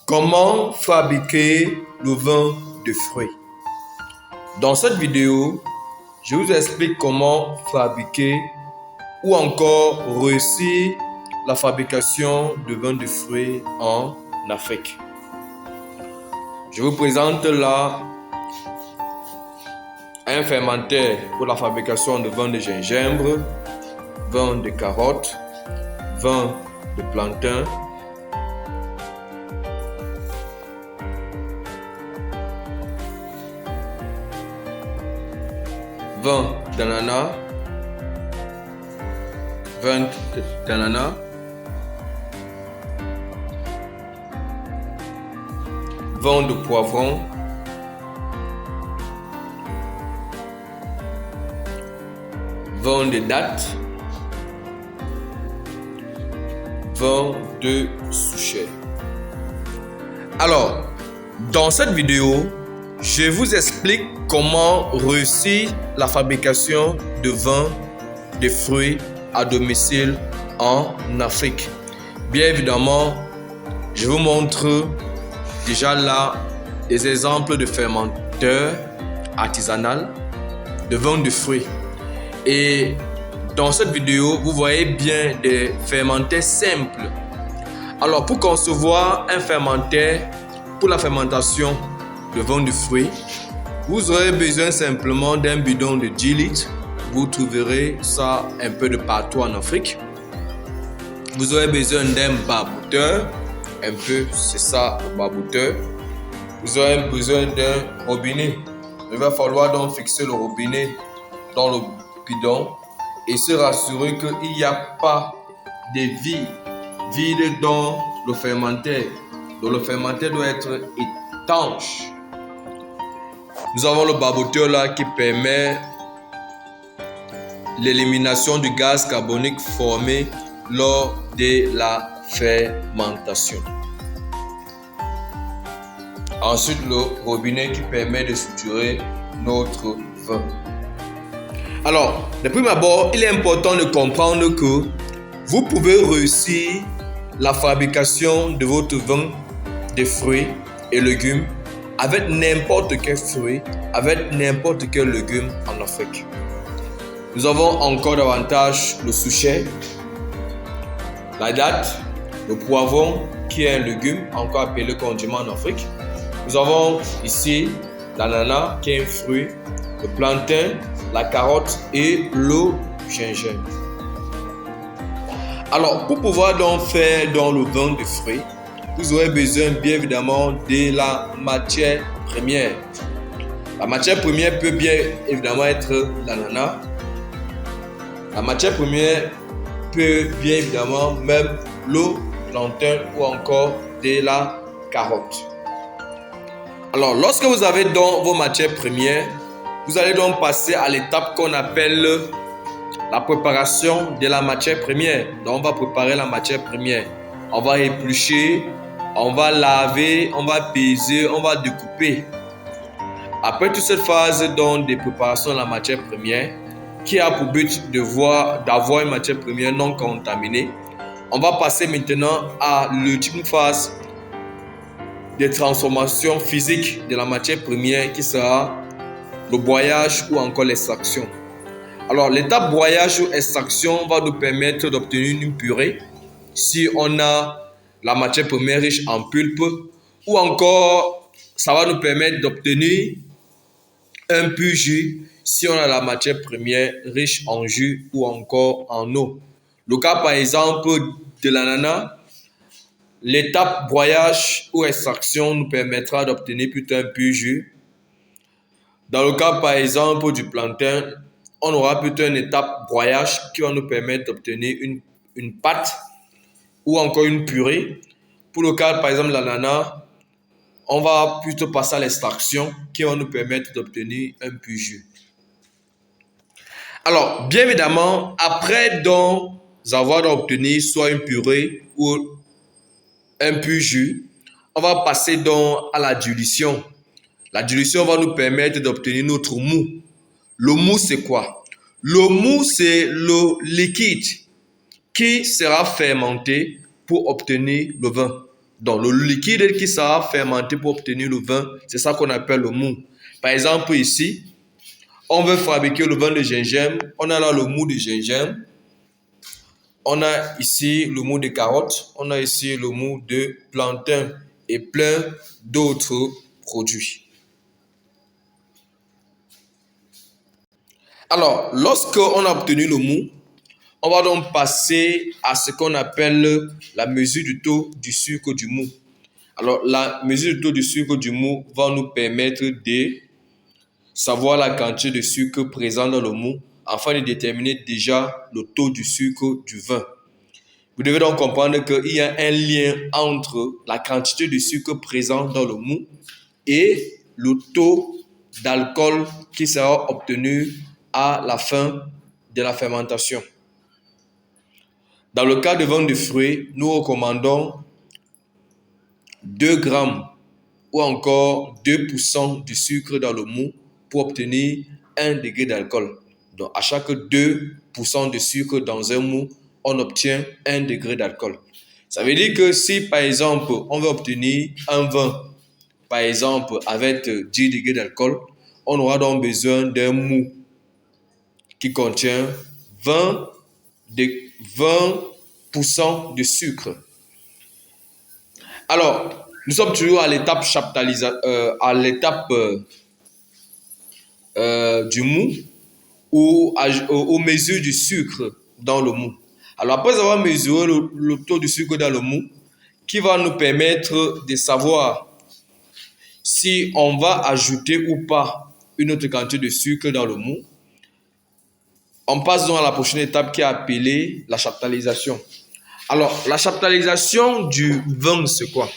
Comment fabriquer le vin de fruits? Dans cette vidéo, je vous explique comment fabriquer ou encore réussir la fabrication de vin de fruits en Afrique. Je vous présente là un fermenteur pour la fabrication de vin de gingembre, vin de carotte, vin de plantain, vin d'ananas, vin de poivron, vin de dattes, vin de souchet. Alors, dans cette vidéo, je vous explique comment réussir la fabrication de vin de fruits à domicile en Afrique. Bien évidemment, je vous montre déjà là des exemples de fermenteurs artisanaux de vin de fruits. Et dans cette vidéo, vous voyez bien des fermenteurs simples. Alors, pour concevoir un fermenteur pour la fermentation de vin de fruits, vous aurez besoin simplement d'un bidon de 10 litres. Vous trouverez ça un peu de partout en Afrique. Vous aurez besoin d'un barbouteur. Un peu, c'est ça le barbouteur. Vous aurez besoin d'un robinet. Il va falloir donc fixer le robinet dans le bidon et se rassurer qu'il n'y a pas de vide dans le fermenteur. Donc le fermenteur doit être étanche. Nous avons le barbouteur là qui permet l'élimination du gaz carbonique formé lors de la fermentation. Ensuite, le robinet qui permet de suturer notre vin. Alors, de prime abord, il est important de comprendre que vous pouvez réussir la fabrication de votre vin de fruits et légumes avec n'importe quel fruit, avec n'importe quel légume en Afrique. Nous avons encore davantage le souchet, la date, le poivron qui est un légume encore appelé condiment en Afrique. Nous avons ici l'ananas qui est un fruit, le plantain, la carotte et le gingembre. Alors, pour pouvoir donc faire dans le vin de fruits, vous aurez besoin bien évidemment de la matière première. La matière première peut bien évidemment être l'ananas. La matière première peut bien évidemment même le plantain ou encore de la carotte. Alors, lorsque vous avez donc vos matières premières, vous allez donc passer à l'étape qu'on appelle la préparation de la matière première. Donc, on va préparer la matière première. On va éplucher, on va laver, on va peser, on va découper. Après toute cette phase donc, de préparation de la matière première, qui a pour but d'avoir une matière première non contaminée, on va passer maintenant à l'ultime phase de transformation physique de la matière première qui sera le broyage ou encore l'extraction. Alors, l'étape broyage ou extraction va nous permettre d'obtenir une purée si on a la matière première riche en pulpe, ou encore ça va nous permettre d'obtenir un pur jus si on a la matière première riche en jus ou encore en eau. Le cas par exemple de l'ananas, l'étape broyage ou extraction nous permettra d'obtenir plutôt un pur jus. Dans le cas par exemple du plantain, on aura plutôt une étape broyage qui va nous permettre d'obtenir une pâte ou encore une purée. Pour le cas par exemple de l'ananas, on va plutôt passer à l'extraction qui va nous permettre d'obtenir un pur jus. Alors, bien évidemment, après donc avoir obtenu soit une purée ou un pur jus, on va passer donc à la dilution. La dilution va nous permettre d'obtenir notre mou. Le mou, c'est quoi? Le mou, c'est le liquide qui sera fermenté pour obtenir le vin. Donc, le liquide qui sera fermenté pour obtenir le vin, c'est ça qu'on appelle le mou. Par exemple, ici, on veut fabriquer le vin de gingembre. On a là le mou de gingembre. On a ici le mou de carotte. On a ici le mou de plantain et plein d'autres produits. Alors, lorsqu'on a obtenu le mou, on va donc passer à ce qu'on appelle la mesure du taux du sucre du mou. Alors, la mesure du taux du sucre du mou va nous permettre de savoir la quantité de sucre présent dans le mou afin de déterminer déjà le taux du sucre du vin. Vous devez donc comprendre qu'il y a un lien entre la quantité de sucre présent dans le mou et le taux d'alcool qui sera obtenu à la fin de la fermentation. Dans le cas de vin de fruits, nous recommandons 2 grammes ou encore 2% de sucre dans le mou pour obtenir 1 degré d'alcool. Donc, à chaque 2% de sucre dans un mou, on obtient 1 degré d'alcool. Ça veut dire que si, par exemple, on veut obtenir un vin, par exemple, avec 10 degrés d'alcool, on aura donc besoin d'un mou qui contient 20% de sucre. Alors, nous sommes toujours à l'étape du mou ou aux mesures du sucre dans le mou. Alors, après avoir mesuré le taux du sucre dans le mou, qui va nous permettre de savoir si on va ajouter ou pas une autre quantité de sucre dans le mou, on passe donc à la prochaine étape qui est appelée la chaptalisation. Alors, la chaptalisation du vin, c'est quoi?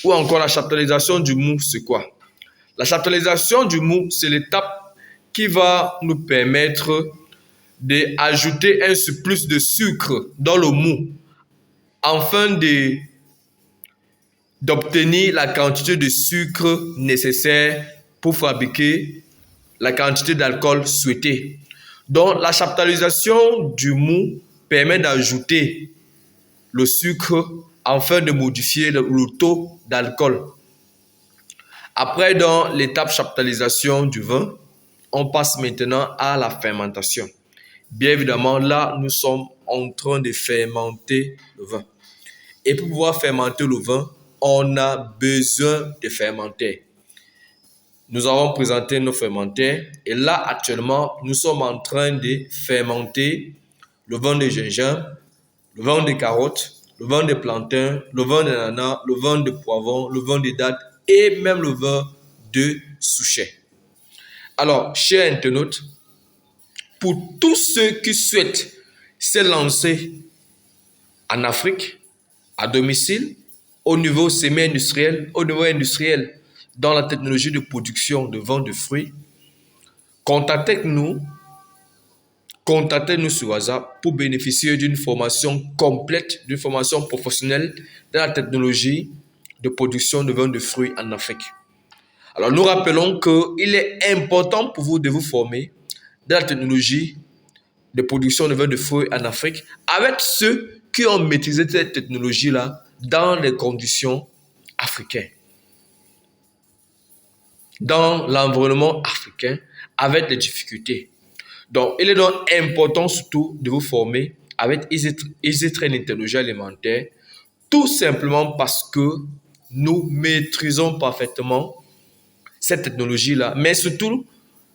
Ou encore la chaptalisation du mou, c'est quoi? La chaptalisation du mou, c'est l'étape qui va nous permettre d'ajouter un surplus de sucre dans le mou afin d'obtenir la quantité de sucre nécessaire pour fabriquer la quantité d'alcool souhaitée. Donc, la chaptalisation du mou permet d'ajouter le sucre afin de modifier le taux d'alcool. Après, dans l'étape chaptalisation du vin, on passe maintenant à la fermentation. Bien évidemment, là, nous sommes en train de fermenter le vin. Et pour pouvoir fermenter le vin, on a besoin de fermentaires. Nous avons présenté nos fermentaires et là, actuellement, nous sommes en train de fermenter le vin de gingembre, le vin de carotte, le vin de plantain, le vin d'ananas, le vin de poivron, le vin de date et même le vin de souchet. Alors, chers internautes, pour tous ceux qui souhaitent se lancer en Afrique, à domicile, au niveau semi-industriel, au niveau industriel, dans la technologie de production de vin de fruits, contactez-nous sur WhatsApp pour bénéficier d'une formation complète, d'une formation professionnelle dans la technologie de production de vin de fruits en Afrique. Alors, nous rappelons qu'il est important pour vous de vous former dans la technologie de production de vin de fruits en Afrique avec ceux qui ont maîtrisé cette technologie-là dans les conditions africaines. Dans l'environnement africain, avec les difficultés. Donc, il est donc important surtout de vous former avec EasyTrain Technologie Alimentaire, tout simplement parce que nous maîtrisons parfaitement cette technologie-là, mais surtout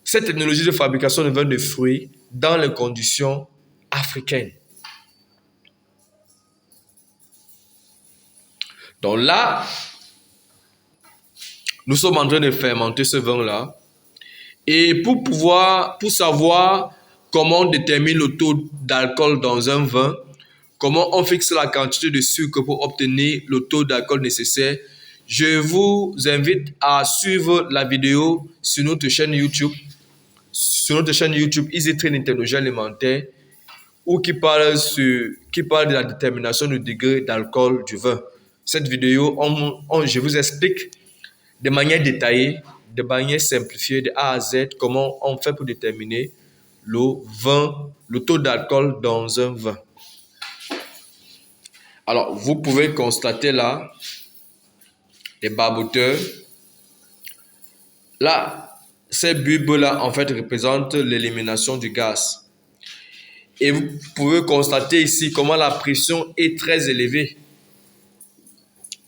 cette technologie de fabrication de vin de fruits dans les conditions africaines. Donc là, nous sommes en train de fermenter ce vin-là. Et pour savoir comment on détermine le taux d'alcool dans un vin, comment on fixe la quantité de sucre pour obtenir le taux d'alcool nécessaire, je vous invite à suivre la vidéo sur notre chaîne YouTube, EasyTrain Technologie Alimentaire, ou qui parle de la détermination du degré d'alcool du vin. Cette vidéo, je vous explique de manière détaillée, de manière simplifiée, de A à Z, comment on fait pour déterminer le taux d'alcool dans un vin. Alors, vous pouvez constater là, les barboteurs. Là, ces bulbes-là, en fait, représentent l'élimination du gaz. Et vous pouvez constater ici comment la pression est très élevée.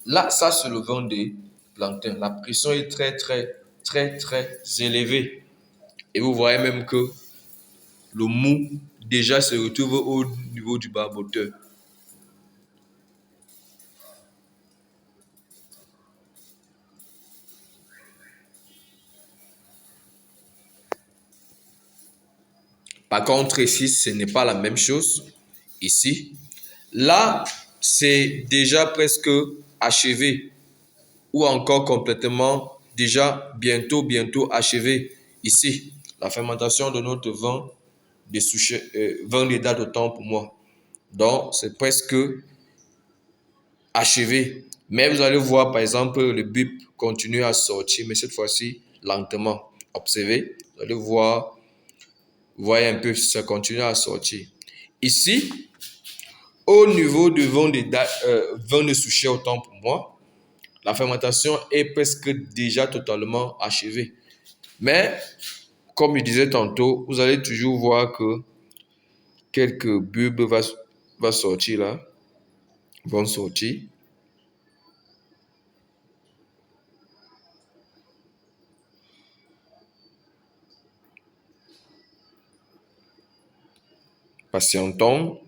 Là, ça, c'est le vent des plantains. La pression est très, très, très, très élevée. Et vous voyez même que le mou déjà se retrouve au niveau du barboteur. Par contre, ici, ce n'est pas la même chose. Ici, là, c'est déjà presque achevé ou encore complètement déjà bientôt achevé. Ici, la fermentation de notre vin de Souchet, vin de date autant pour moi. Donc, c'est presque achevé. Mais vous allez voir, par exemple, le bip continue à sortir, mais cette fois-ci, lentement. Observez, vous allez voir, vous voyez un peu, ça continue à sortir. Ici, au niveau du vin de Souchet autant pour moi, la fermentation est presque déjà totalement achevée. Mais, comme je disais tantôt, vous allez toujours voir que quelques bulbes vont sortir là, vont sortir. Patientons,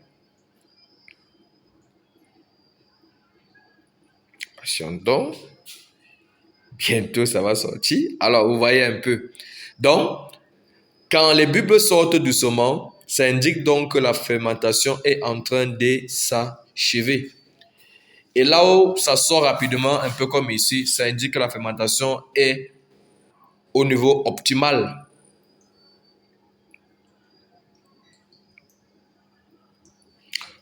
patientons. Bientôt, ça va sortir. Alors, vous voyez un peu. Donc, quand les bulbes sortent doucement, ça indique donc que la fermentation est en train de s'achever. Et là où ça sort rapidement, un peu comme ici, ça indique que la fermentation est au niveau optimal.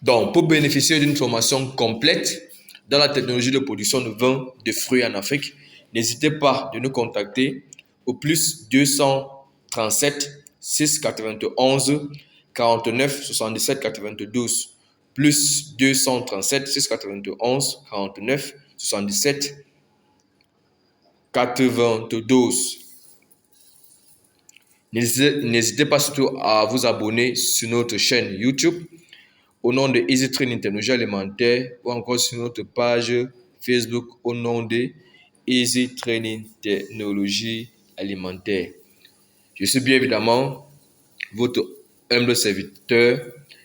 Donc, pour bénéficier d'une formation complète dans la technologie de production de vin de fruits en Afrique, n'hésitez pas de nous contacter au plus 237 691 49 77 92 plus 237 691 49 77 92. N'hésitez pas surtout à vous abonner sur notre chaîne YouTube au nom de Easy Training Technologie Alimentaire ou encore sur notre page Facebook au nom de Easy Training Technologie Alimentaire. Je suis bien évidemment votre humble serviteur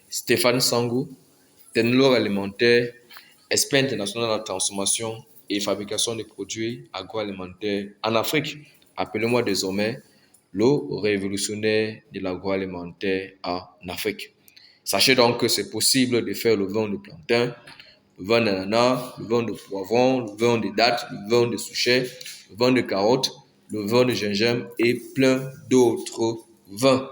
Stéphane Sangou, technologue alimentaire, expert international dans la transformation et fabrication de produits agroalimentaires en Afrique. Appelez-moi désormais le révolutionnaire de l'agroalimentaire en Afrique. Sachez donc que c'est possible de faire le vin de plantain, le vin d'ananas, le vin de poivron, le vin de dattes, le vin de souchet, le vin de carotte, le vin de gingembre et plein d'autres vins.